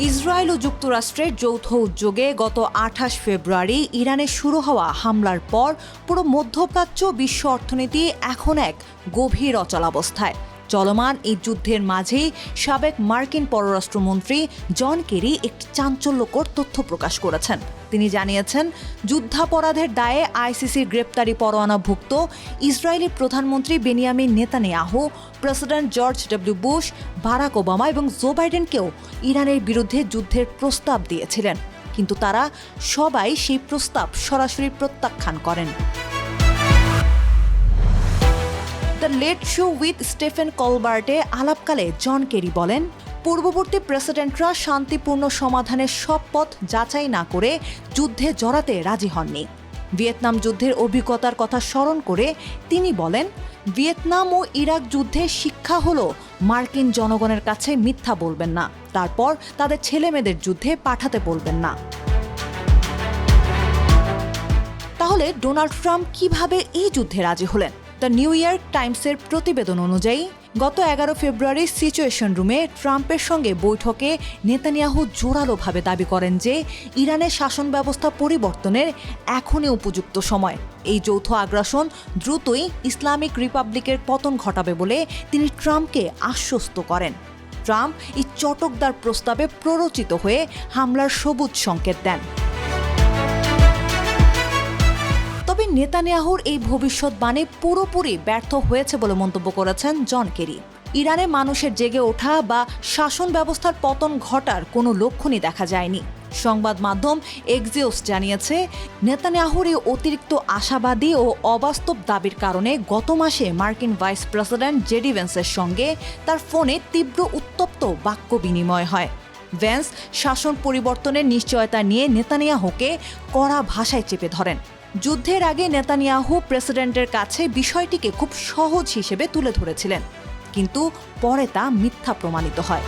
Israel ও যুক্তরাষ্ট্রের যৌথ উদ্যোগে গত ২৮ ফেব্রুয়ারি ইরানে শুরু হওয়া হামলার পর পুরো মধ্যপ্রাচ্য বিশ্ব অর্থনীতি এখন এক গভীর অচলাবস্থায়। চলমান এই যুদ্ধের মাঝেই সাবেক মার্কিন পররাষ্ট্রমন্ত্রী জন কেরি একটি চাঞ্চল্যকর তথ্য প্রকাশ করেছেন। তিনি জানিয়েছেন, যুদ্ধাপরাধের দায়ে আইসিসির গ্রেপ্তারি পরোয়ানাভুক্ত ইসরায়েলি প্রধানমন্ত্রী Benjamin Netanyahu, president George W Bush, Barack Obama এবং জো বাইডেনকেও ইরানের বিরুদ্ধে যুদ্ধের প্রস্তাব দিয়েছিলেন, কিন্তু তারা সবাই সেই প্রস্তাব সরাসরি প্রত্যাখ্যান করেন। The late show with Stephen কলবার্টে আলাপকালে জন কেরি বলেন, পূর্ববর্তী প্রেসিডেন্টরা শান্তিপূর্ণ সমাধানের সব পথ যাচাই না করে যুদ্ধে জড়াতে রাজি হননি। ভিয়েতনাম যুদ্ধের অভিজ্ঞতার কথা স্মরণ করে তিনি বলেন, ভিয়েতনাম ও ইরাক যুদ্ধে শিক্ষা হলো মার্কিন জনগণের কাছে মিথ্যা বলবেন না, তারপর তাদের ছেলেমেয়েদের যুদ্ধে পাঠাতে বলবেন না। তাহলে ডোনাল্ড ট্রাম্প কিভাবে এই যুদ্ধে রাজি হলেন? দ্য নিউ ইয়র্ক টাইমসের প্রতিবেদন অনুযায়ী গত ১১ ফেব্রুয়ারি সিচুয়েশন রুমে ট্রাম্পের সঙ্গে বৈঠকে নেতানিয়াহু জোরালোভাবে দাবি করেন যে ইরানের শাসন ব্যবস্থা পরিবর্তনের এখনই উপযুক্ত সময়। এই যৌথ আগ্রাসন দ্রুতই ইসলামিক রিপাবলিকের পতন ঘটাবে বলে তিনি ট্রাম্পকে আশ্বস্ত করেন। ট্রাম্প এই চটকদার প্রস্তাবে প্ররোচিত হয়ে হামলার সবুজ সংকেত দেন। তবে নেতানিয়াহুর এই ভবিষ্যৎবাণী পুরোপুরি ব্যর্থ হয়েছে বলে মন্তব্য করেছেন জন কেরি। ইরানে মানুষের জেগে ওঠা বা শাসন ব্যবস্থার পতন ঘটার কোনো লক্ষণই দেখা যায়নি। সংবাদ মাধ্যম এক্সিওস জানিয়েছে, নেতানিয়াহুর এই অতিরিক্ত আশাবাদী ও অবাস্তব দাবির কারণে গত মাসে মার্কিন ভাইস প্রেসিডেন্ট জেডি ভেন্সের সঙ্গে তার ফোনে তীব্র উত্তপ্ত বাক্য বিনিময় হয়। ভেন্স শাসন পরিবর্তনের নিশ্চয়তা নিয়ে নেতানিয়াহুকে কড়া ভাষায় চেপে ধরেন। যুদ্ধের আগে নেতানিয়াহু প্রেসিডেন্টের কাছে বিষয়টিকে খুব সহজ হিসেবে তুলে ধরেছিলেন, কিন্তু পরে তা মিথ্যা প্রমাণিত হয়।